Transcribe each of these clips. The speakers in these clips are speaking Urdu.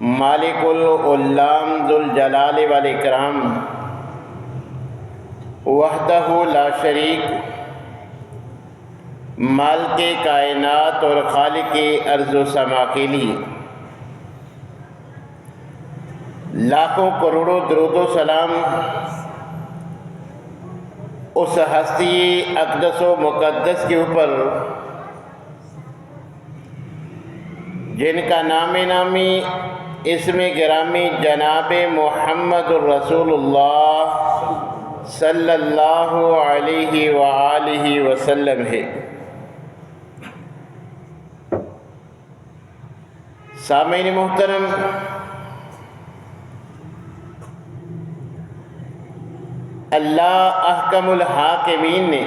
مالک العلام ذو الجلال والاکرام وحدہ لا شریک، مالک کائنات اور خالق ارض و سما کے لیے لاکھوں کروڑوں درود و سلام اس ہستی اقدس و مقدس کے اوپر جن کا نام نامی اسم گرامی جناب محمد الرسول اللہ صلی اللہ علیہ وآلہ وسلم ہے۔ سامعین محترم، اللہ احکم الحاکمین نے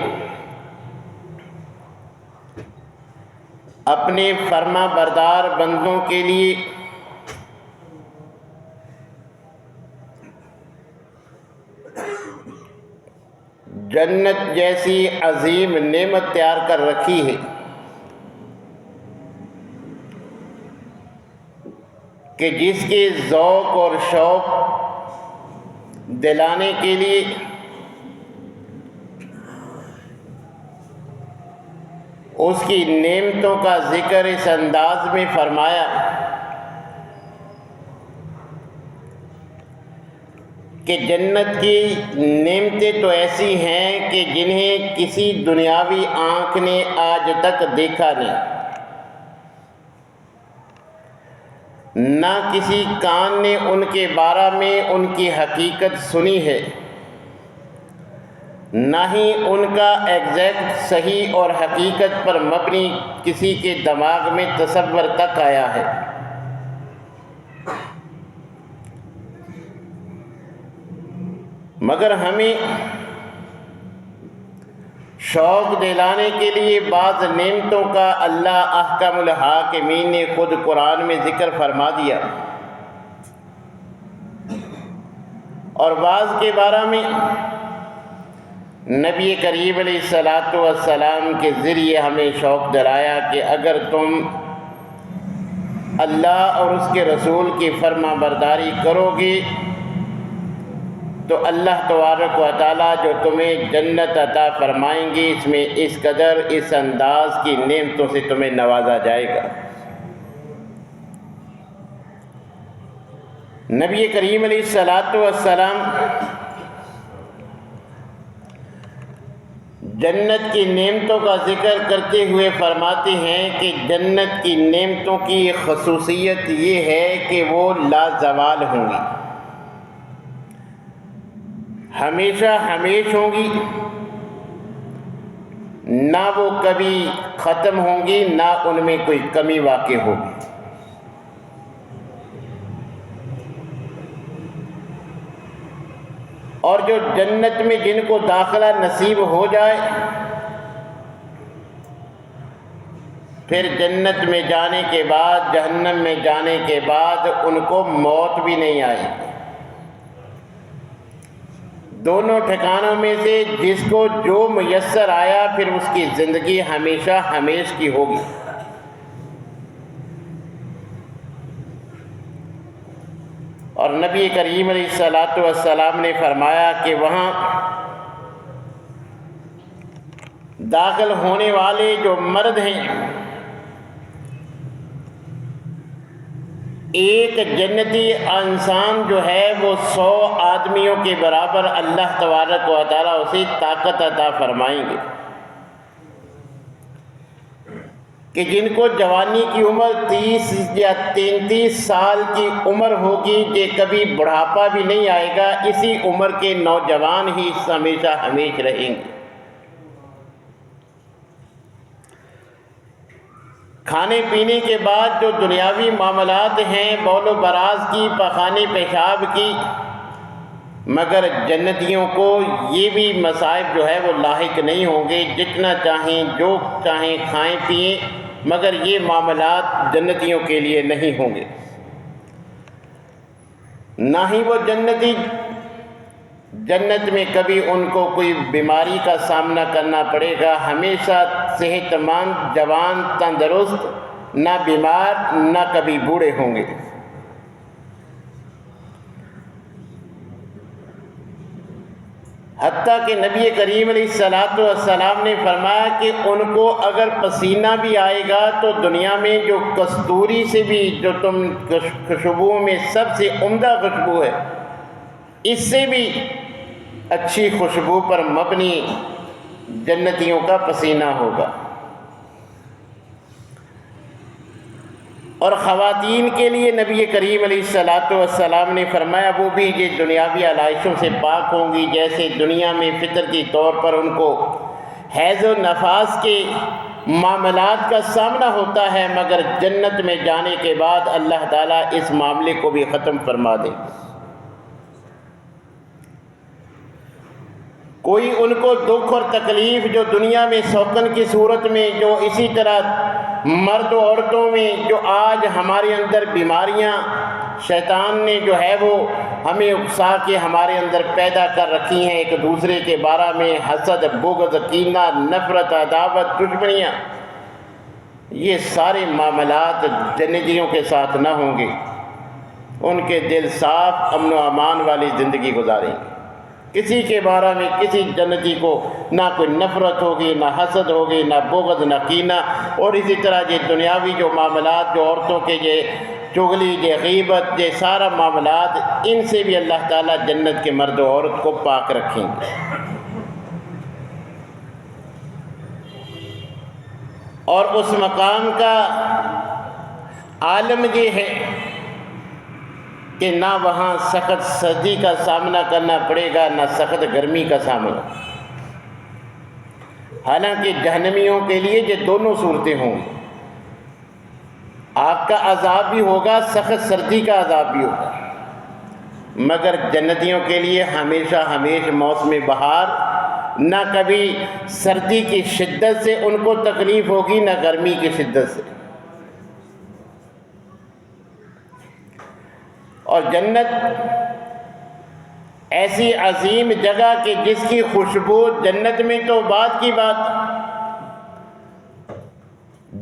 اپنے فرما بردار بندوں کے لیے جنت جیسی عظیم نعمت تیار کر رکھی ہے کہ جس کے ذوق اور شوق دلانے کے لیے اس کی نعمتوں کا ذکر اس انداز میں فرمایا کہ جنت کی نعمتیں تو ایسی ہیں کہ جنہیں کسی دنیاوی آنکھ نے آج تک دیکھا نہیں، نہ کسی کان نے ان کے بارے میں ان کی حقیقت سنی ہے، نہ ہی ان کا ایگزیکٹ صحیح اور حقیقت پر مبنی کسی کے دماغ میں تصور تک آیا ہے۔ مگر ہمیں شوق دلانے کے لیے بعض نعمتوں کا اللہ احکم الحاکمین نے خود قرآن میں ذکر فرما دیا، اور بعض کے بارے میں نبی کریم علیہ الصلاۃ والسلام کے ذریعے ہمیں شوق دلایا کہ اگر تم اللہ اور اس کے رسول کی فرما برداری کرو گے تو اللہ تبارک و تعالیٰ جو تمہیں جنت عطا فرمائیں گے اس میں اس قدر اس انداز کی نعمتوں سے تمہیں نوازا جائے گا۔ نبی کریم علیہ الصلاۃ والسلام جنت کی نعمتوں کا ذکر کرتے ہوئے فرماتے ہیں کہ جنت کی نعمتوں کی خصوصیت یہ ہے کہ وہ لازوال ہوں گی، ہمیشہ ہمیش ہوں گی، نہ وہ کبھی ختم ہوں گی، نہ ان میں کوئی کمی واقع ہوگی۔ اور جو جنت میں جن کو داخلہ نصیب ہو جائے پھر جنت میں جانے کے بعد جہنم میں جانے کے بعد ان کو موت بھی نہیں آئے گی۔ دونوں ٹھکانوں میں سے جس کو جو میسر آیا پھر اس کی زندگی ہمیشہ ہمیش کی ہوگی۔ اور نبی کریم علیہ الصلاۃ والسلام نے فرمایا کہ وہاں داخل ہونے والے جو مرد ہیں ایک جنتی انسان جو ہے وہ 100 آدمیوں کے برابر اللہ تبارک و تعالیٰ اسے طاقت عطا فرمائیں گے کہ جن کو جوانی کی عمر 30 یا 33 سال کی عمر ہوگی کہ کبھی بڑھاپا بھی نہیں آئے گا، اسی عمر کے نوجوان ہی ہمیشہ ہمیش رہیں گے۔ کھانے پینے کے بعد جو دنیاوی معاملات ہیں بول و براز کی، پخانے پیشاب کی، مگر جنتیوں کو یہ بھی مصائب جو ہے وہ لاحق نہیں ہوں گے، جتنا چاہیں جو چاہیں کھائیں پئیں، مگر یہ معاملات جنتیوں کے لیے نہیں ہوں گے۔ نہ ہی وہ جنتی جنت میں کبھی ان کو کوئی بیماری کا سامنا کرنا پڑے گا، ہمیشہ صحت مند، جوان، تندرست، نہ بیمار، نہ کبھی بوڑھے ہوں گے۔ حتیٰ کہ نبی کریم علیہ الصلوۃ والسلام نے فرمایا کہ ان کو اگر پسینہ بھی آئے گا تو دنیا میں جو کستوری سے بھی جو تم خوشبو میں سب سے عمدہ خوشبو ہے، اس سے بھی اچھی خوشبو پر مبنی جنتیوں کا پسینہ ہوگا۔ اور خواتین کے لیے نبی کریم علیہ الصلوۃ والسلام نے فرمایا وہ بھی یہ دنیاوی علائشوں سے پاک ہوں گی، جیسے دنیا میں فطرتی طور پر ان کو حیض و نفاس کے معاملات کا سامنا ہوتا ہے، مگر جنت میں جانے کے بعد اللہ تعالیٰ اس معاملے کو بھی ختم فرما دے۔ کوئی ان کو دکھ اور تکلیف جو دنیا میں سوکن کی صورت میں، جو اسی طرح مرد و عورتوں میں جو آج ہمارے اندر بیماریاں شیطان نے جو ہے وہ ہمیں اکسا کے ہمارے اندر پیدا کر رکھی ہیں، ایک دوسرے کے بارے میں حسد، بغض، کینہ، نفرت، عداوت، دشمنیاں، یہ سارے معاملات جنتیوں کے ساتھ نہ ہوں گے۔ ان کے دل صاف، امن و امان والی زندگی گزاریں گے۔ کسی کے بارے میں کسی جنتی کو نہ کوئی نفرت ہوگی، نہ حسد ہوگی، نہ بغض، نہ کینہ۔ اور اسی طرح یہ دنیاوی جو معاملات، جو عورتوں کے یہ چغلی، یہ غیبت، یہ سارا معاملات، ان سے بھی اللہ تعالیٰ جنت کے مرد و عورت کو پاک رکھیں گے۔ اور اس مقام کا عالم یہ ہے کہ نہ وہاں سخت سردی کا سامنا کرنا پڑے گا، نہ سخت گرمی کا سامنا۔ حالانکہ جہنمیوں کے لیے یہ دونوں صورتیں ہوں گی، آگ کا عذاب بھی ہوگا، سخت سردی کا عذاب بھی ہوگا، مگر جنتیوں کے لیے ہمیشہ موسم بہار، نہ کبھی سردی کی شدت سے ان کو تکلیف ہوگی، نہ گرمی کی شدت سے۔ اور جنت ایسی عظیم جگہ کہ جس کی خوشبو جنت میں تو بات کی بات،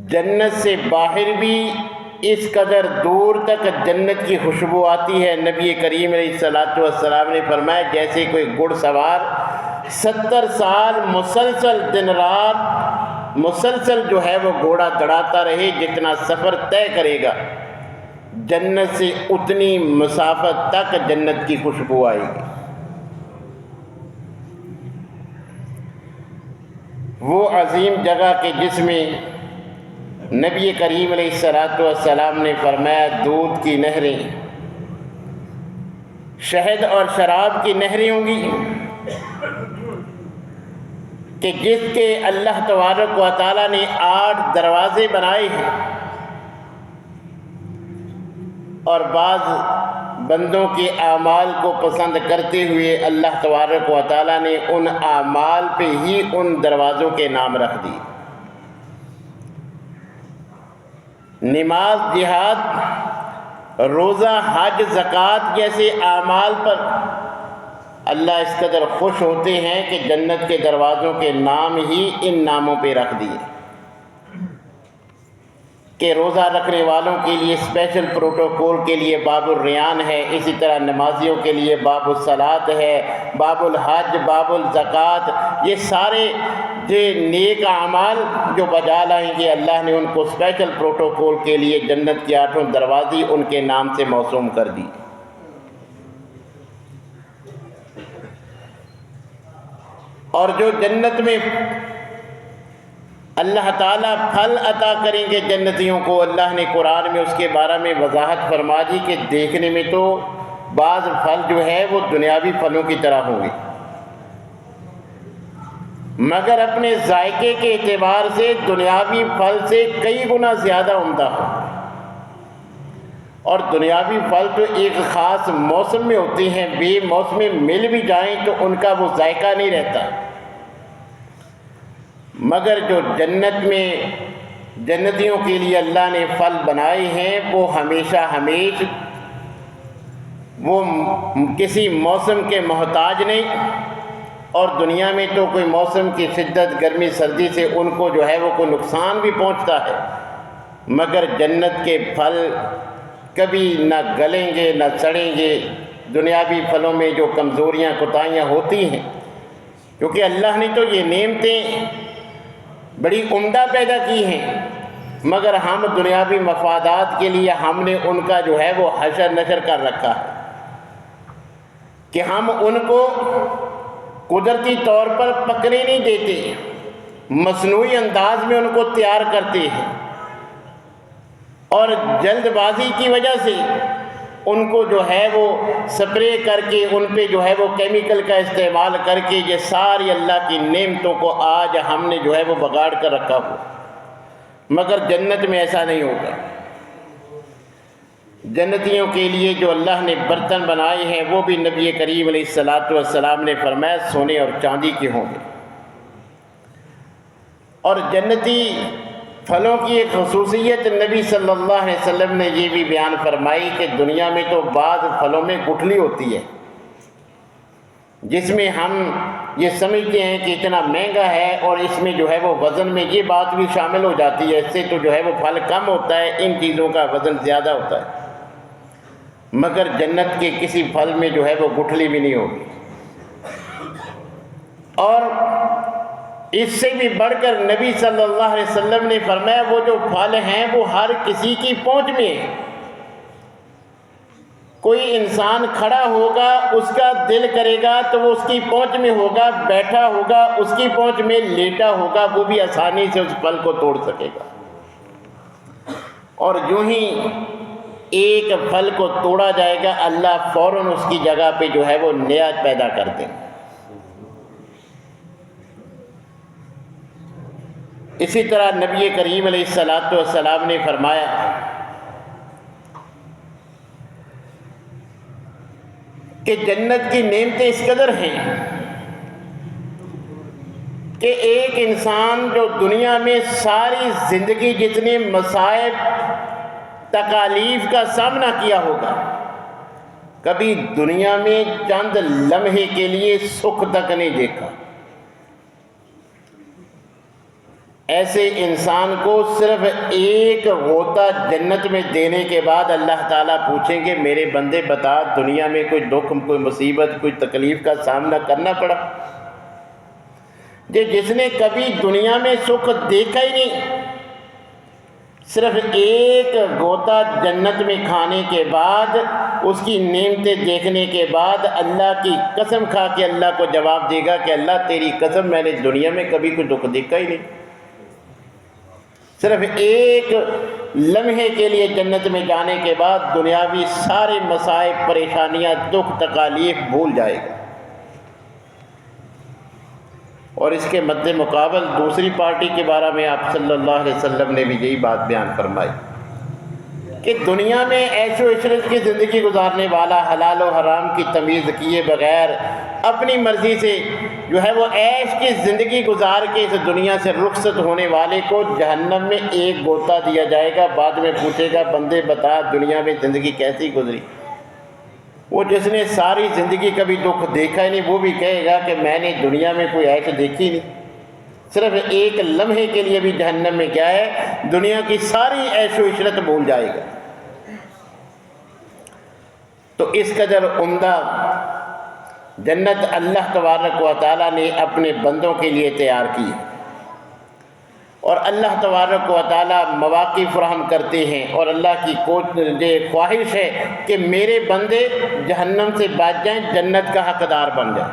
جنت سے باہر بھی اس قدر دور تک جنت کی خوشبو آتی ہے۔ نبی کریم علیہ الصلوۃ والسلام نے فرمایا جیسے کوئی گھڑ سوار 70 سال مسلسل دن رات مسلسل جو ہے وہ گھوڑا دوڑاتا رہے، جتنا سفر طے کرے گا جنت سے اتنی مسافت تک جنت کی خوشبو آئے گی۔ وہ عظیم جگہ کہ جس میں نبی کریم علیہ الصلوۃ والسلام نے فرمایا دودھ کی نہریں، شہد اور شراب کی نہریں ہوں گی، کہ جس کے اللہ تبارک و تعالیٰ نے 8 دروازے بنائے ہیں، اور بعض بندوں کے اعمال کو پسند کرتے ہوئے اللہ تبارک و تعالیٰ نے ان اعمال پہ ہی ان دروازوں کے نام رکھ دی۔ نماز، جہاد، روزہ، حج، زکوٰۃ جیسے اعمال پر اللہ اس قدر خوش ہوتے ہیں کہ جنت کے دروازوں کے نام ہی ان ناموں پہ رکھ دیے، کہ روزہ رکھنے والوں کے لیے اسپیشل پروٹوکول کے لیے باب الریان ہے، اسی طرح نمازیوں کے لیے باب الصلاۃ ہے، باب الحج، باب الزکوٰۃ، یہ سارے جو نیک اعمال جو بجا لائیں گے اللہ نے ان کو اسپیشل پروٹوکول کے لیے جنت کے 8 دروازے ان کے نام سے موسوم کر دی۔ اور جو جنت میں اللہ تعالیٰ پھل عطا کریں گے جنتیوں کو، اللہ نے قرآن میں اس کے بارے میں وضاحت فرما دی کہ دیکھنے میں تو بعض پھل جو ہے وہ دنیاوی پھلوں کی طرح ہوں گے، مگر اپنے ذائقے کے اعتبار سے دنیاوی پھل سے کئی گنا زیادہ عمدہ ہو۔ اور دنیاوی پھل تو ایک خاص موسم میں ہوتے ہیں، بے موسم میں مل بھی جائیں تو ان کا وہ ذائقہ نہیں رہتا، مگر جو جنت میں جنتیوں کے لیے اللہ نے پھل بنائے ہیں وہ ہمیشہ وہ کسی موسم کے محتاج نہیں۔ اور دنیا میں تو کوئی موسم کی شدت، گرمی، سردی سے ان کو جو ہے وہ کوئی نقصان بھی پہنچتا ہے، مگر جنت کے پھل کبھی نہ گلیں گے نہ سڑیں گے۔ دنیاوی پھلوں میں جو کمزوریاں، کوتاہیاں ہوتی ہیں کیونکہ اللہ نے تو یہ نعمتیں بڑی عمدہ پیدا کی ہیں، مگر ہم دنیاوی مفادات کے لیے ہم نے ان کا جو ہے وہ حشر نشر کر رکھا ہے کہ ہم ان کو قدرتی طور پر پکڑے نہیں دیتے، مصنوعی انداز میں ان کو تیار کرتے ہیں، اور جلد بازی کی وجہ سے ان کو جو ہے وہ سپرے کر کے ان پہ جو ہے وہ کیمیکل کا استعمال کر کے یہ ساری اللہ کی نعمتوں کو آج ہم نے جو ہے وہ بگاڑ کر رکھا ہو۔ مگر جنت میں ایسا نہیں ہوگا۔ جنتیوں کے لیے جو اللہ نے برتن بنائے ہیں وہ بھی نبی کریم علیہ السلام نے فرمایا سونے اور چاندی کے ہوں گے۔ اور جنتی پھلوں کی ایک خصوصیت نبی صلی اللہ علیہ وسلم نے یہ بھی بیان فرمائی کہ دنیا میں تو بعض پھلوں میں گٹھلی ہوتی ہے جس میں ہم یہ سمجھتے ہیں کہ اتنا مہنگا ہے، اور اس میں جو ہے وہ وزن میں یہ بات بھی شامل ہو جاتی ہے، اس سے تو جو ہے وہ پھل کم ہوتا ہے، ان چیزوں کا وزن زیادہ ہوتا ہے، مگر جنت کے کسی پھل میں جو ہے وہ گٹھلی بھی نہیں ہوگی۔ اور اس سے بھی بڑھ کر نبی صلی اللہ علیہ وسلم نے فرمایا وہ جو پھل ہیں وہ ہر کسی کی پہنچ میں ہیں۔ کوئی انسان کھڑا ہوگا اس کا دل کرے گا تو وہ اس کی پہنچ میں ہوگا، بیٹھا ہوگا اس کی پہنچ میں، لیٹا ہوگا وہ بھی آسانی سے اس پھل کو توڑ سکے گا۔ اور جو ہی ایک پھل کو توڑا جائے گا اللہ فوراً اس کی جگہ پہ جو ہے وہ نیا پیدا کر دیں۔ اسی طرح نبی کریم علیہ السلام نے فرمایا کہ جنت کی نعمتیں اس قدر ہیں کہ ایک انسان جو دنیا میں ساری زندگی جتنے مصائب تکالیف کا سامنا کیا ہوگا، کبھی دنیا میں چند لمحے کے لیے سکھ تک نہیں دیکھا، ایسے انسان کو صرف ایک غوطہ جنت میں دینے کے بعد اللہ تعالیٰ پوچھیں گے میرے بندے بتا دنیا میں کوئی دکھ، کوئی مصیبت، کوئی تکلیف کا سامنا کرنا پڑا؟ جس نے کبھی دنیا میں سکھ دیکھا ہی نہیں، صرف ایک غوطہ جنت میں کھانے کے بعد، اس کی نعمتیں دیکھنے کے بعد اللہ کی قسم کھا کے اللہ کو جواب دے گا کہ اللہ تیری قسم میں نے دنیا میں کبھی کوئی دکھ دیکھا ہی نہیں۔ صرف ایک لمحے کے لیے جنت میں جانے کے بعد دنیاوی سارے مصائب، پریشانیاں، دکھ، تکالیف بھول جائے گا۔ اور اس کے مد مقابل دوسری پارٹی کے بارے میں آپ صلی اللہ علیہ وسلم نے بھی یہی بات بیان فرمائی کہ دنیا میں عیش و عشرت کی زندگی گزارنے والا، حلال و حرام کی تمیز کیے بغیر اپنی مرضی سے جو ہے وہ عیش کی زندگی گزار کے اس دنیا سے رخصت ہونے والے کو جہنم میں ایک غوطہ دیا جائے گا، بعد میں پوچھے گا بندے بتا دنیا میں زندگی کیسی گزری؟ وہ جس نے ساری زندگی کبھی دکھ دیکھا ہی نہیں وہ بھی کہے گا کہ میں نے دنیا میں کوئی عیش دیکھی نہیں، صرف ایک لمحے کے لیے بھی جہنم میں کیا ہے دنیا کی ساری عیش و عشرت بھول جائے گا۔ تو اس قدر عمدہ جنت اللہ تبارک و تعالیٰ نے اپنے بندوں کے لیے تیار کی، اور اللہ تبارک و تعالیٰ مواقع فراہم کرتے ہیں، اور اللہ کی خواہش ہے کہ میرے بندے جہنم سے بچ جائیں، جنت کا حقدار بن جائیں۔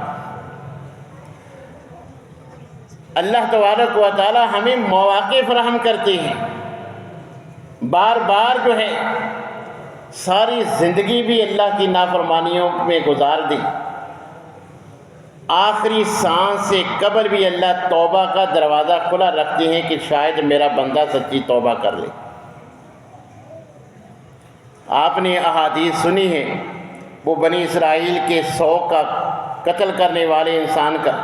اللہ تبارک و تعالیٰ ہمیں مواقع فراہم کرتے ہیں، بار بار جو ہے ساری زندگی بھی اللہ کی نافرمانیوں میں گزار دی، آخری سانس سے قبل بھی اللہ توبہ کا دروازہ کھلا رکھتے ہیں کہ شاید میرا بندہ سچی توبہ کر لے۔ آپ نے احادیث سنی ہے وہ بنی اسرائیل کے 100 کا قتل کرنے والے انسان کا،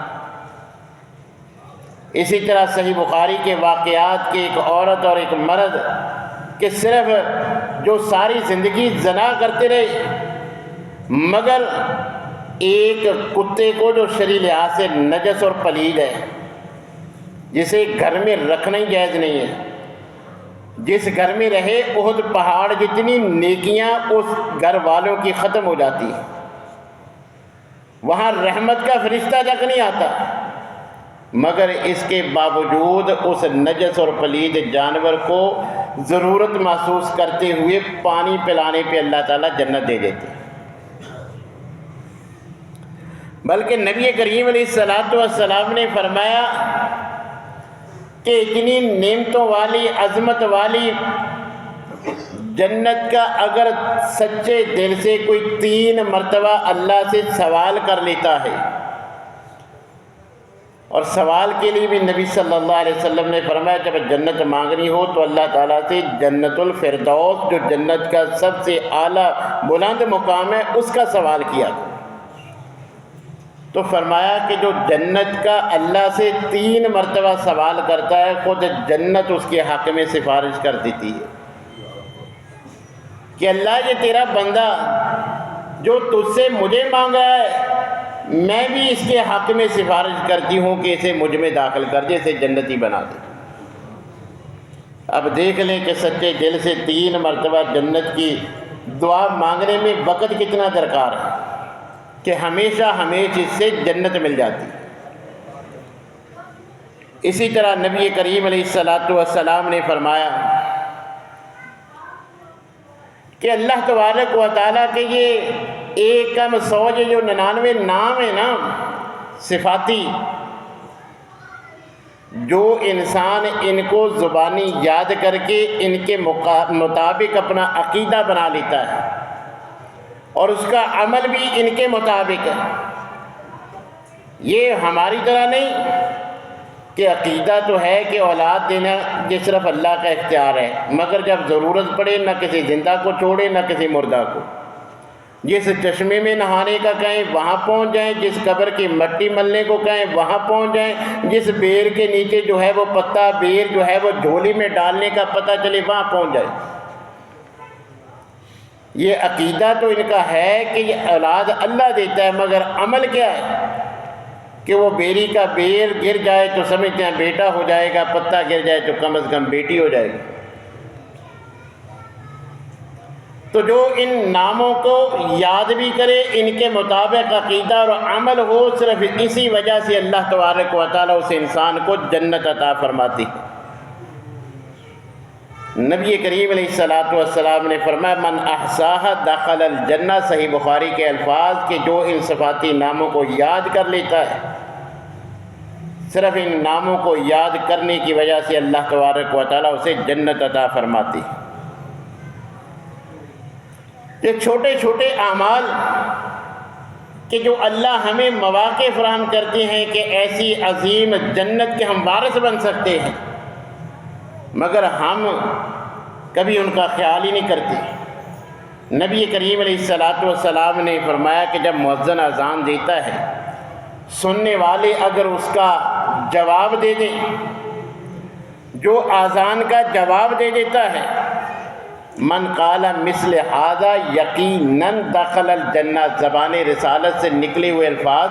اسی طرح صحیح بخاری کے واقعات کے ایک عورت اور ایک مرد کہ صرف جو ساری زندگی زنا کرتے رہے، مگر ایک کتے کو جو شرعی لحاظ سے نجس اور پلید ہے، جسے گھر میں رکھنا ہی جائز نہیں ہے، جس گھر میں رہے احد پہاڑ جتنی نیکیاں اس گھر والوں کی ختم ہو جاتی ہیں، وہاں رحمت کا فرشتہ تک نہیں آتا، مگر اس کے باوجود اس نجس اور پلید جانور کو ضرورت محسوس کرتے ہوئے پانی پلانے پہ اللہ تعالیٰ جنت دے دیتے. بلکہ نبی کریم علیہ السلام نے فرمایا کہ اتنی نعمتوں والی عظمت والی جنت کا اگر سچے دل سے کوئی 3 مرتبہ اللہ سے سوال کر لیتا ہے، اور سوال کے لیے بھی نبی صلی اللہ علیہ وسلم نے فرمایا جب جنت مانگنی ہو تو اللہ تعالیٰ سے جنت الفردوس جو جنت کا سب سے اعلیٰ بلند مقام ہے اس کا سوال کیا. تو فرمایا کہ جو جنت کا اللہ سے 3 مرتبہ سوال کرتا ہے خود جنت اس کے حق میں سفارش کر دیتی ہے کہ اللہ یہ تیرا بندہ جو تجھ سے مجھے مانگا ہے میں بھی اس کے حق میں سفارش کرتی ہوں کہ اسے مجھ میں داخل کر دے، اسے جنتی بنا دے. اب دیکھ لیں کہ سچے دل سے 3 مرتبہ جنت کی دعا مانگنے میں وقت کتنا درکار ہے کہ ہمیشہ اس سے جنت مل جاتی. اسی طرح نبی کریم علیہ السلام نے فرمایا کہ اللہ تبارک و تعالیٰ کے یہ 100 جو 99 نام ہیں نا صفاتی، جو انسان ان کو زبانی یاد کر کے ان کے مطابق اپنا عقیدہ بنا لیتا ہے اور اس کا عمل بھی ان کے مطابق ہے. یہ ہماری طرح نہیں کہ عقیدہ تو ہے کہ اولاد دینا یہ صرف اللہ کا اختیار ہے، مگر جب ضرورت پڑے نہ کسی زندہ کو چھوڑے نہ کسی مردہ کو. جس چشمے میں نہانے کا کہیں وہاں پہنچ جائیں، جس قبر کی مٹی ملنے کو کہیں وہاں پہنچ جائیں، جس بیر کے نیچے جو ہے وہ پتا بیر جو ہے وہ جھولی میں ڈالنے کا پتہ چلے وہاں پہنچ جائے. یہ عقیدہ تو ان کا ہے کہ یہ اولاد اللہ دیتا ہے، مگر عمل کیا ہے کہ وہ بیری کا بیر گر جائے تو سمجھتے ہیں بیٹا ہو جائے گا، پتا گر جائے تو کم از کم بیٹی ہو جائے گی. تو جو ان ناموں کو یاد بھی کرے ان کے مطابق عقیدہ اور عمل ہو، صرف اسی وجہ سے اللہ تبارک و تعالیٰ اس انسان کو جنت عطا فرماتی ہے. نبی کریم علیہ السلام نے فرمایا من احصاها دخل الجنہ، صحیح بخاری کے الفاظ کہ جو ان صفاتی ناموں کو یاد کر لیتا ہے، صرف ان ناموں کو یاد کرنے کی وجہ سے اللہ تبارک و تعالیٰ اسے جنت عطا فرماتی. یہ چھوٹے چھوٹے اعمال کہ جو اللہ ہمیں مواقع فراہم کرتے ہیں کہ ایسی عظیم جنت کے ہم وارث بن سکتے ہیں، مگر ہم کبھی ان کا خیال ہی نہیں کرتے. نبی کریم علیہ السلام نے فرمایا کہ جب مؤذن اذان دیتا ہے، سننے والے اگر اس کا جواب دے دیں، جو اذان کا جواب دے دیتا ہے، من قال مثل ھذا یقیناً دخل الجنہ، زبان رسالت سے نکلے ہوئے الفاظ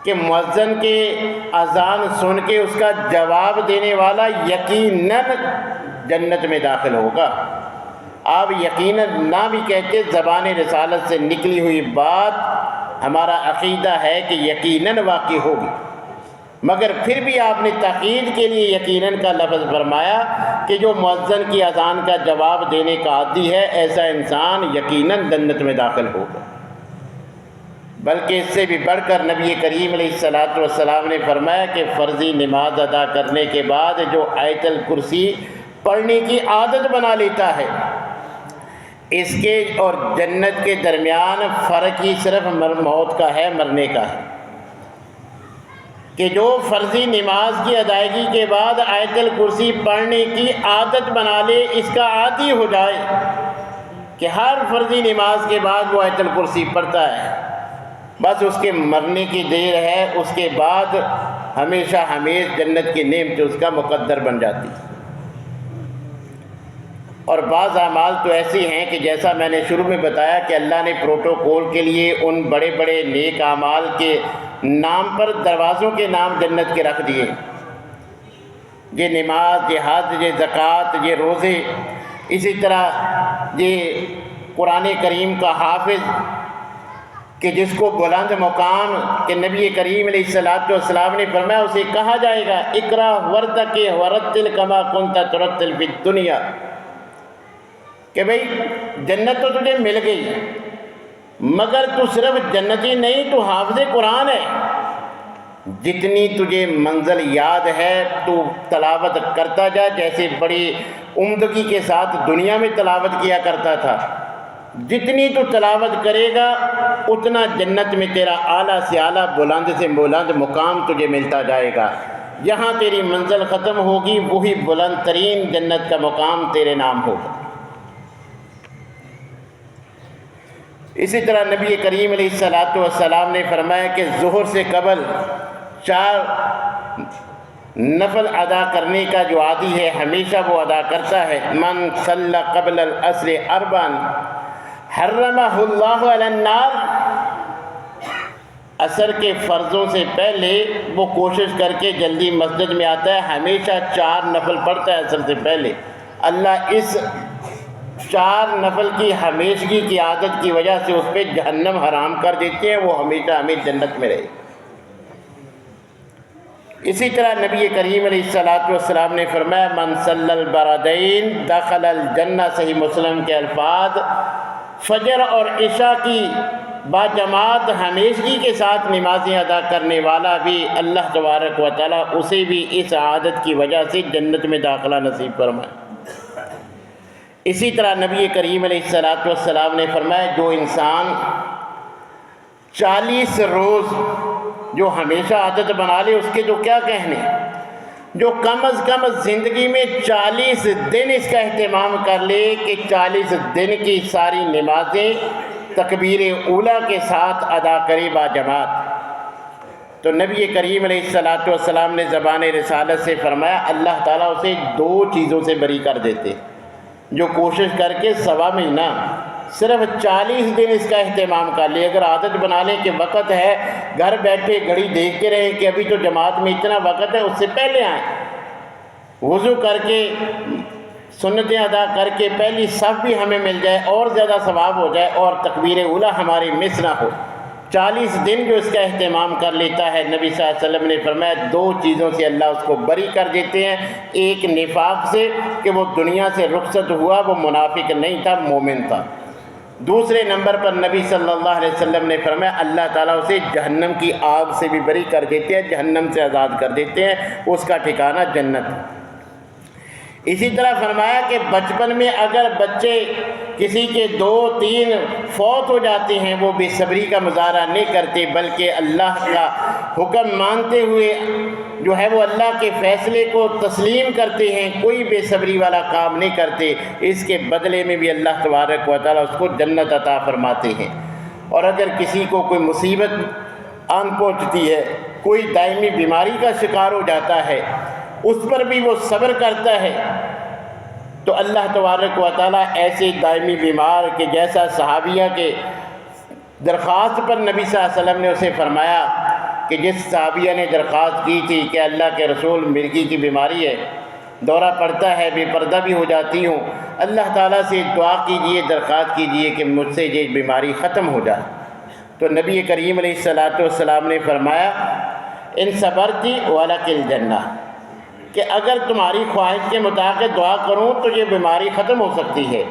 کہ مؤذن کے اذان سن کے اس کا جواب دینے والا یقیناً جنت میں داخل ہوگا. آپ یقیناً نہ بھی کہتے، زبان رسالت سے نکلی ہوئی بات ہمارا عقیدہ ہے کہ یقیناً واقع ہوگی، مگر پھر بھی آپ نے تاکید کے لیے یقیناً کا لفظ فرمایا کہ جو مؤذن کی اذان کا جواب دینے کا عادی ہے ایسا انسان یقیناً جنت میں داخل ہوگا. بلکہ اس سے بھی بڑھ کر نبی کریم علیہ السلام نے فرمایا کہ فرضی نماز ادا کرنے کے بعد جو آیت الکرسی پڑھنے کی عادت بنا لیتا ہے، اس کے اور جنت کے درمیان فرق ہی صرف موت کا ہے، مرنے کا ہے. کہ جو فرضی نماز کی ادائیگی کے بعد آیت الکرسی پڑھنے کی عادت بنا لے، اس کا عادی ہو جائے کہ ہر فرضی نماز کے بعد وہ آیت الکرسی پڑھتا ہے، بس اس کے مرنے کی دیر ہے، اس کے بعد ہمیشہ جنت کی نعمت اس کا مقدر بن جاتی. اور بعض اعمال تو ایسی ہیں کہ جیسا میں نے شروع میں بتایا کہ اللہ نے پروٹوکول کے لیے ان بڑے بڑے نیک اعمال کے نام پر دروازوں کے نام جنت کے رکھ دیے. یہ نماز، یہ حج، یہ زکوٰۃ، یہ روزے، اسی طرح یہ قرآن کریم کا حافظ، کہ جس کو بلند مقام کہ نبی کریم علیہ الصلوۃ والسلام نے فرمایا اسے کہا جائے گا اقرا ورتقِ ورتل کما کنت ترتل فی الدنیا، کہ بھئی جنت تو تجھے مل گئی مگر تو صرف جنتی نہیں، تو حافظ قرآن ہے، جتنی تجھے منزل یاد ہے تو تلاوت کرتا جا، جیسے بڑی عمدگی کے ساتھ دنیا میں تلاوت کیا کرتا تھا، جتنی تو تلاوت کرے گا اتنا جنت میں تیرا اعلیٰ سے اعلیٰ بلند سے بلند مقام تجھے ملتا جائے گا، جہاں تیری منزل ختم ہوگی وہی بلند ترین جنت کا مقام تیرے نام ہوگا۔ اسی طرح نبی کریم علیہ الصلوۃ والسلام نے فرمایا کہ ظہر سے قبل 4 نفل ادا کرنے کا جو عادی ہے ہمیشہ وہ ادا کرتا ہے، من صلی قبل العصر 4 حرمہ اللہ علی النار، عصر کے فرضوں سے پہلے وہ کوشش کر کے جلدی مسجد میں آتا ہے، ہمیشہ 4 نفل پڑھتا ہے عصر سے پہلے، اللہ اس 4 نفل کی ہمیشگی کی عادت کی وجہ سے اس پہ جہنم حرام کر دیتے ہیں، وہ ہمیشہ ہمیں جنت میں رہے۔ اسی طرح نبی کریم علیہ الصلوۃ والسلام نے فرمایا من صلی البردین دخل الجنہ، صحیح مسلم کے الفاظ، فجر اور عشاء کی باجماعت ہمیشگی کے ساتھ نمازیں ادا کرنے والا بھی اللہ تبارک و تعالیٰ اسے بھی اس عادت کی وجہ سے جنت میں داخلہ نصیب فرمائے۔ اسی طرح نبی کریم علیہ الصلوۃ والسلام نے فرمایا جو انسان 40 روز جو ہمیشہ عادت بنا لے اس کے تو کیا کہنے، جو کم از کم زندگی میں 40 دن اس کا اہتمام کر لے کہ 40 دن کی ساری نمازیں تکبیر اولیٰ کے ساتھ ادا کرے باجماعت، تو نبی کریم علیہ الصلوۃ والسلام نے زبان رسالت سے فرمایا اللہ تعالیٰ اسے 2 چیزوں سے بری کر دیتے، جو کوشش کر کے 1.25 مہینہ صرف 40 دن اس کا اہتمام کر لے، اگر عادت بنا لیں کہ وقت ہے، گھر بیٹھے گھڑی دیکھتے رہیں کہ ابھی تو جماعت میں اتنا وقت ہے، اس سے پہلے آئیں، وضو کر کے سنتیں ادا کر کے پہلی صف بھی ہمیں مل جائے اور زیادہ ثواب ہو جائے اور تکبیر اولیٰ ہماری مس نہ ہو، 40 دن جو اس کا اہتمام کر لیتا ہے، نبی صلی اللہ علیہ وسلم نے فرمایا 2 چیزوں سے اللہ اس کو بری کر دیتے ہیں، ایک نفاق سے کہ وہ دنیا سے رخصت ہوا، وہ منافق نہیں تھا، مومن تھا، دوسرے نمبر پر نبی صلی اللہ علیہ وسلم نے فرمایا اللہ تعالیٰ اسے جہنم کی آگ سے بھی بری کر دیتے ہیں، جہنم سے آزاد کر دیتے ہیں، اس کا ٹھکانہ جنت ہے۔ اسی طرح فرمایا کہ بچپن میں اگر بچے کسی کے 2-3 فوت ہو جاتے ہیں وہ بے صبری کا مظاہرہ نہیں کرتے بلکہ اللہ کا حکم مانتے ہوئے جو ہے وہ اللہ کے فیصلے کو تسلیم کرتے ہیں، کوئی بے صبری والا کام نہیں کرتے، اس کے بدلے میں بھی اللہ تبارک و تعالیٰ اس کو جنت عطا فرماتے ہیں۔ اور اگر کسی کو کوئی مصیبت آن پہنچتی ہے، کوئی دائمی بیماری کا شکار ہو جاتا ہے، اس پر بھی وہ صبر کرتا ہے، تو اللہ تبارک و تعالیٰ ایسے دائمی بیمار کے جیسا صحابیہ کے درخواست پر نبی صلی اللہ علیہ وسلم نے اسے فرمایا کہ جس صحابیہ نے درخواست کی تھی کہ اللہ کے رسول مرگی کی بیماری ہے، دورہ پڑتا ہے، بے پردہ بھی ہو جاتی ہوں، اللہ تعالیٰ سے دعا کیجئے، درخواست کیجئے کہ مجھ سے یہ بیماری ختم ہو جائے، تو نبی کریم علیہ الصلوۃ والسلام نے فرمایا ان صبرتی ولک الجنہ، کہ اگر تمہاری خواہش کے مطابق دعا کروں تو یہ بیماری ختم ہو سکتی ہے،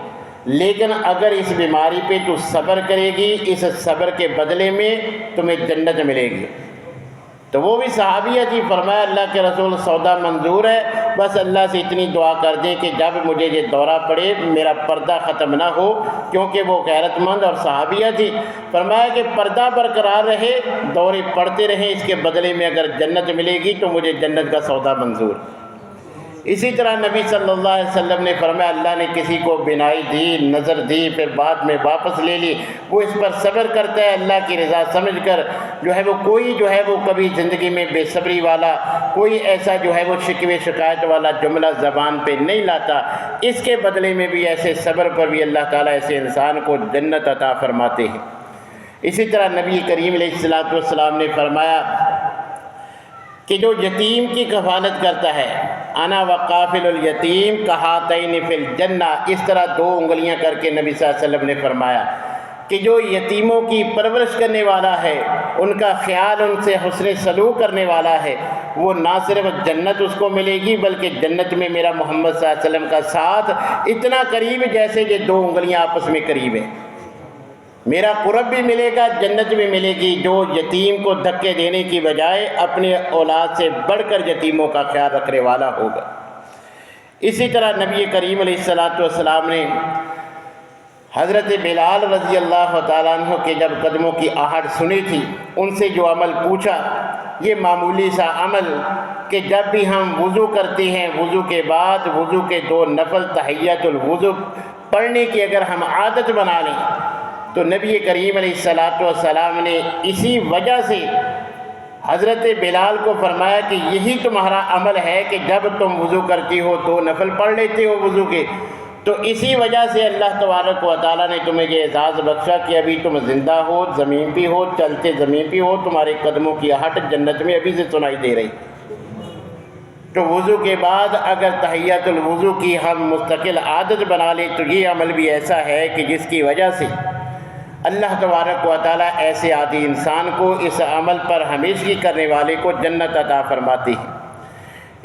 لیکن اگر اس بیماری پہ تو صبر کرے گی، اس صبر کے بدلے میں تمہیں جنت ملے گی۔ تو وہ بھی صحابیہ تھی، فرمایا اللہ کے رسول سودا منظور ہے، بس اللہ سے اتنی دعا کر دیں کہ جب مجھے یہ دورہ پڑے میرا پردہ ختم نہ ہو، کیونکہ وہ غیرت مند اور صحابیہ تھی۔ فرمایا کہ پردہ برقرار رہے، دورے پڑھتے رہیں، اس کے بدلے میں اگر جنت ملے گی تو مجھے جنت کا سودا منظور۔ اسی طرح نبی صلی اللہ علیہ وسلم نے فرمایا اللہ نے کسی کو بینائی دی، نظر دی، پھر بعد میں واپس لے لی، وہ اس پر صبر کرتا ہے اللہ کی رضا سمجھ کر، جو ہے وہ کوئی جو ہے وہ کبھی زندگی میں بے صبری والا، کوئی ایسا جو ہے وہ شکوے شکایت والا جملہ زبان پہ نہیں لاتا، اس کے بدلے میں بھی ایسے صبر پر بھی اللہ تعالیٰ ایسے انسان کو جنت عطا فرماتے ہیں۔ اسی طرح نبی کریم علیہ السلام نے فرمایا کہ جو یتیم کی کفالت کرتا ہے، انا وقافل الیتیم کہاتین فی الجنہ، اس طرح 2 انگلیاں کر کے نبی صلی اللہ علیہ وسلم نے فرمایا کہ جو یتیموں کی پرورش کرنے والا ہے، ان کا خیال، ان سے حسن سلوک کرنے والا ہے، وہ نہ صرف جنت اس کو ملے گی بلکہ جنت میں میرا محمد صلی اللہ علیہ وسلم کا ساتھ اتنا قریب جیسے یہ دو انگلیاں آپس میں قریب ہیں۔ میرا قرب بھی ملے گا، جنت بھی ملے گی، جو یتیم کو دھکے دینے کی بجائے اپنے اولاد سے بڑھ کر یتیموں کا خیال رکھنے والا ہوگا۔ اسی طرح نبی کریم علیہ السلام نے حضرت بلال رضی اللہ تعالیٰ عنہ کے جب قدموں کی آہٹ سنی تھی، ان سے جو عمل پوچھا، یہ معمولی سا عمل کہ جب بھی ہم وضو کرتے ہیں، وضو کے بعد وضو کے 2 نفل تحیۃ الوضو پڑھنے کی اگر ہم عادت بنا لیں تو نبی کریم علیہ السلام نے اسی وجہ سے حضرت بلال کو فرمایا کہ یہی تمہارا عمل ہے کہ جب تم وضو کرتی ہو 2 نفل پڑھ لیتے ہو وضو کے، تو اسی وجہ سے اللہ تبارک و تعالیٰ نے تمہیں یہ اعزاز بخشا کہ ابھی تم زندہ ہو، زمین پہ ہو، چلتے زمین پہ ہو، تمہارے قدموں کی آہٹ جنت میں ابھی سے سنائی دے رہی۔ تو وضو کے بعد اگر تحیۃ الوضو کی ہم مستقل عادت بنا لیں تو یہ عمل بھی ایسا ہے کہ جس کی وجہ سے اللہ تبارک و تعالیٰ ایسے عادی انسان کو اس عمل پر ہمیشگی کرنے والے کو جنت عطا فرماتی ہے۔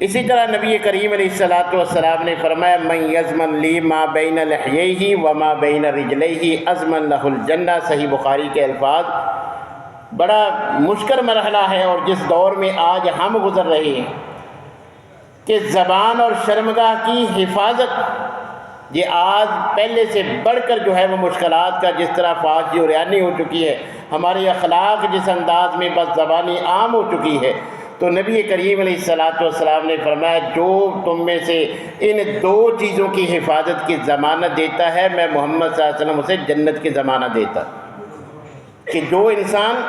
اسی طرح نبی کریم علیہ السلام نے فرمایا من یضمن لی ما بین لحییہ وما بین رجلیہ اضمن لہ الجنہ، صحیح بخاری کے الفاظ۔ بڑا مشکل مرحلہ ہے اور جس دور میں آج ہم گزر رہے ہیں کہ زبان اور شرمگاہ کی حفاظت، یہ آج پہلے سے بڑھ کر جو ہے وہ مشکلات کا جس طرح فاش و ریانی ہو چکی ہے، ہمارے اخلاق جس انداز میں بس زبانی عام ہو چکی ہے، تو نبی کریم علیہ السلام نے فرمایا جو تم میں سے ان 2 چیزوں کی حفاظت کی ضمانت دیتا ہے، میں محمد صلی اللہ علیہ وسلم اسے جنت کی ضمانت دیتا، کہ جو انسان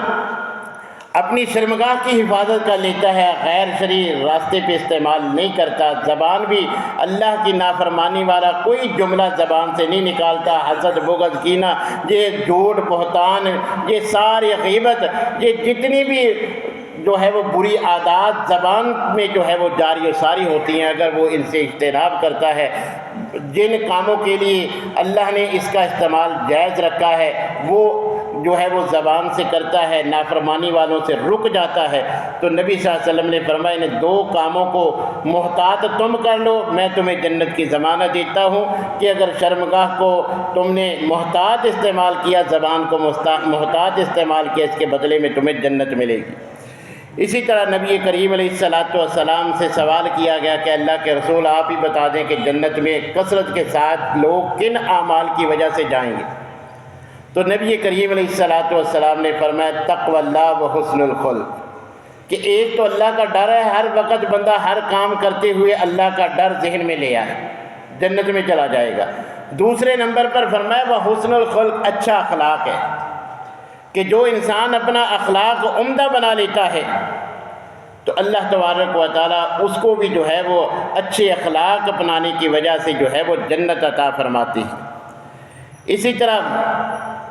اپنی شرمگاہ کی حفاظت کر لیتا ہے، غیر شرعی راستے پہ استعمال نہیں کرتا، زبان بھی اللہ کی نافرمانی والا کوئی جملہ زبان سے نہیں نکالتا، حسد، بغض، کینہ، یہ جھوٹ، بہتان، یہ ساری غیبت، یہ جتنی بھی جو ہے وہ بری عادات زبان میں جو ہے وہ جاری و ساری ہوتی ہیں، اگر وہ ان سے اجتناب کرتا ہے، جن کاموں کے لیے اللہ نے اس کا استعمال جائز رکھا ہے وہ جو ہے وہ زبان سے کرتا ہے، نافرمانی والوں سے رک جاتا ہے، تو نبی صلی اللہ علیہ وسلم نے فرمایا ان 2 کاموں کو محتاط تم کر لو، میں تمہیں جنت کی ضمانت دیتا ہوں کہ اگر شرمگاہ کو تم نے محتاط استعمال کیا، زبان کو محتاط استعمال کیا، اس کے بدلے میں تمہیں جنت ملے گی۔ اسی طرح نبی کریم علیہ السلام سے سوال کیا گیا کہ اللہ کے رسول آپ ہی بتا دیں کہ جنت میں کثرت کے ساتھ لوگ کن اعمال کی وجہ سے جائیں گے، تو نبی کریم علیہ السلام نے فرمایا تقوی اللہ و حسن الخلق، کہ ایک تو اللہ کا ڈر ہے، ہر وقت بندہ ہر کام کرتے ہوئے اللہ کا ڈر ذہن میں لے آئے، جنت میں چلا جائے گا۔ دوسرے نمبر پر فرمایا وہ حسن الخلق، اچھا اخلاق ہے، کہ جو انسان اپنا اخلاق عمدہ بنا لیتا ہے تو اللہ تبارک و تعالیٰ اس کو بھی جو ہے وہ اچھے اخلاق اپنانے کی وجہ سے جو ہے وہ جنت عطا فرماتی ہے۔ اسی طرح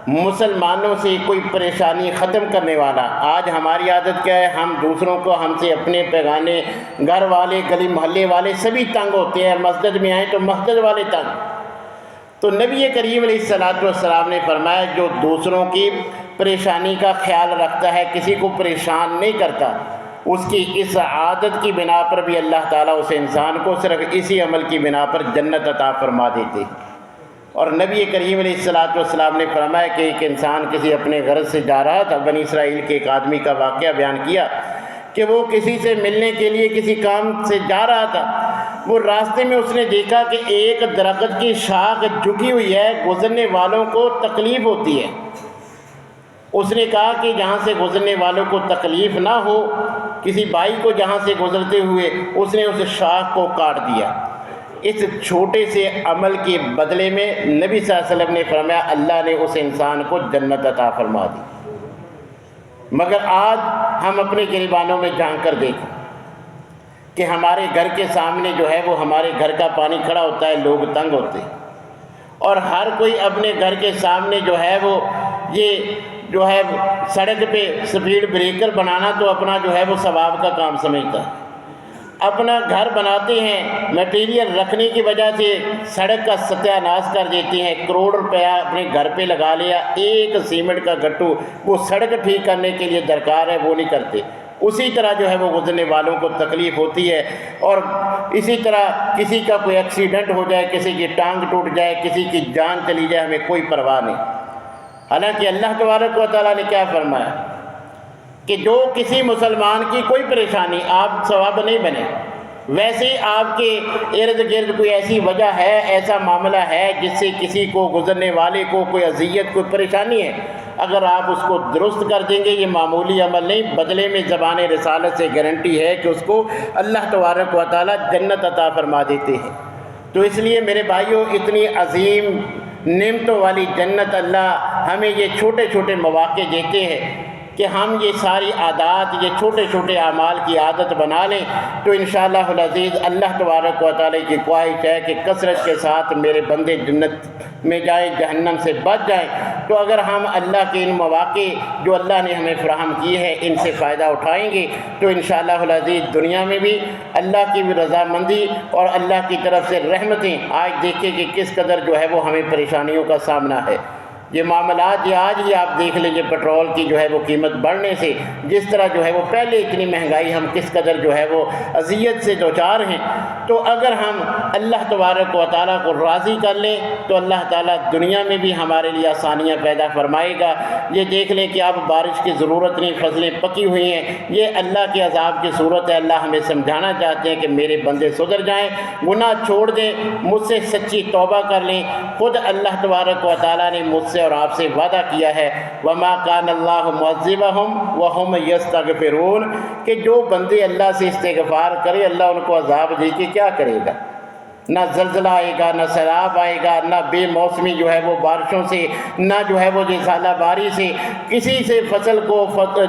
مسلمانوں سے کوئی پریشانی ختم کرنے والا، آج ہماری عادت کیا ہے، ہم دوسروں کو، ہم سے اپنے پیغانے، گھر والے، گلی محلے والے سبھی تنگ ہوتے ہیں، مسجد میں آئیں تو مسجد والے تنگ، تو نبی کریم علیہ السلام نے فرمایا جو دوسروں کی پریشانی کا خیال رکھتا ہے، کسی کو پریشان نہیں کرتا، اس کی اس عادت کی بنا پر بھی اللہ تعالیٰ اس انسان کو صرف اسی عمل کی بنا پر جنت عطا فرما دیتے۔ اور نبی کریم علیہ السلام نے فرمایا کہ ایک انسان کسی اپنے غرض سے جا رہا تھا، بنی اسرائیل کے ایک آدمی کا واقعہ بیان کیا کہ وہ کسی سے ملنے کے لیے کسی کام سے جا رہا تھا، وہ راستے میں اس نے دیکھا کہ ایک درخت کی شاخ جھکی ہوئی ہے، گزرنے والوں کو تکلیف ہوتی ہے، اس نے کہا کہ جہاں سے گزرنے والوں کو تکلیف نہ ہو، کسی بھائی کو جہاں سے گزرتے ہوئے اس نے اس شاخ کو کاٹ دیا۔ اس چھوٹے سے عمل کے بدلے میں نبی صلی اللہ علیہ وسلم نے فرمایا اللہ نے اس انسان کو جنت عطا فرما دی۔ مگر آج ہم اپنے گریبانوں میں جھانک کر دیکھیں کہ ہمارے گھر کے سامنے جو ہے وہ ہمارے گھر کا پانی کھڑا ہوتا ہے، لوگ تنگ ہوتے ہیں، اور ہر کوئی اپنے گھر کے سامنے جو ہے وہ یہ جو ہے سڑک پہ سپیڈ بریکر بنانا تو اپنا جو ہے وہ ثواب کا کام سمجھتا ہے۔ اپنا گھر بناتے ہیں، میٹیریل رکھنے کی وجہ سے سڑک کا ستیہ ناش کر دیتے ہیں، کروڑ روپیہ اپنے گھر پہ لگا لیا، ایک سیمنٹ کا گٹو وہ سڑک ٹھیک کرنے کے لیے درکار ہے وہ نہیں کرتے۔ اسی طرح جو ہے وہ گزرنے والوں کو تکلیف ہوتی ہے، اور اسی طرح کسی کا کوئی ایکسیڈنٹ ہو جائے، کسی کی ٹانگ ٹوٹ جائے، کسی کی جان چلی جائے، ہمیں کوئی پرواہ نہیں۔ حالانکہ اللہ تبارک و تعالیٰ نے کیا فرمایا کہ جو کسی مسلمان کی کوئی پریشانی آپ ثواب نہیں بنے، ویسے ہی آپ کے ارد گرد کوئی ایسی وجہ ہے، ایسا معاملہ ہے جس سے کسی کو گزرنے والے کو کوئی اذیت کوئی پریشانی ہے، اگر آپ اس کو درست کر دیں گے، یہ معمولی عمل نہیں، بدلے میں زبان رسالت سے گارنٹی ہے کہ اس کو اللہ تبارک و تعالیٰ جنت عطا فرما دیتے ہیں۔ تو اس لیے میرے بھائیوں، اتنی عظیم نعمتوں والی جنت اللہ ہمیں یہ چھوٹے چھوٹے مواقع دیتے ہیں کہ ہم یہ ساری عادات، یہ چھوٹے چھوٹے اعمال کی عادت بنا لیں، تو انشاءاللہ العزیز اللہ تبارک و تعالیٰ کی خواہش ہے کہ کثرت کے ساتھ میرے بندے جنت میں جائیں، جہنم سے بچ جائیں۔ تو اگر ہم اللہ کے ان مواقع جو اللہ نے ہمیں فراہم کیے ہیں ان سے فائدہ اٹھائیں گے تو انشاءاللہ العزیز دنیا میں بھی اللہ کی بھی رضامندی اور اللہ کی طرف سے رحمتیں۔ آج دیکھیں کہ کس قدر جو ہے وہ ہمیں پریشانیوں کا سامنا ہے، یہ معاملات یہ آج ہی آپ دیکھ لیجئے، پیٹرول کی جو ہے وہ قیمت بڑھنے سے جس طرح جو ہے وہ پہلے اتنی مہنگائی ہم کس قدر جو ہے وہ اذیت سے دوچار ہیں، تو اگر ہم اللہ تبارک و تعالیٰ کو راضی کر لیں تو اللہ تعالیٰ دنیا میں بھی ہمارے لیے آسانیاں پیدا فرمائے گا۔ یہ دیکھ لیں کہ اب بارش کی ضرورت نہیں، فصلیں پکی ہوئی ہیں، یہ اللہ کے عذاب کی صورت ہے۔ اللہ ہمیں سمجھانا چاہتے ہیں کہ میرے بندے سدھر جائیں، گناہ چھوڑ دیں، مجھ سے سچی توبہ کر لیں۔ خود اللہ تبارک و تعالیٰ نے مجھ سے اور آپ سے وعدہ کیا ہے، وَمَا كَانَ اللَّهُ مُعَذِّبَهُمْ وَهُمْ يَسْتَغْفِرُونَ، کہ جو بندے اللہ سے استغفار کرے اللہ ان کو عذاب دے کے کیا کرے گا؟ نہ زلزلہ آئے گا، نہ سیلاب آئے گا، نہ بے موسمی جو ہے وہ بارشوں سے، نہ جو ہے وہ ژالہ باری سے کسی سے فصل کو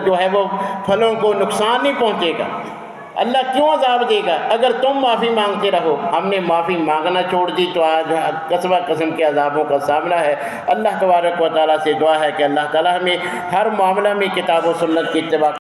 جو ہے وہ پھلوں کو نقصان نہیں پہنچے گا۔ اللہ کیوں عذاب دے گا؟ اگر تم معافی مانگتے رہو۔ ہم نے معافی مانگنا چھوڑ دی تو آج قسم کے عذابوں کا سامنا ہے۔ اللہ تبارک و تعالیٰ سے دعا ہے کہ اللہ تعالیٰ ہمیں ہر معاملہ میں کتاب و سنت کی اتباع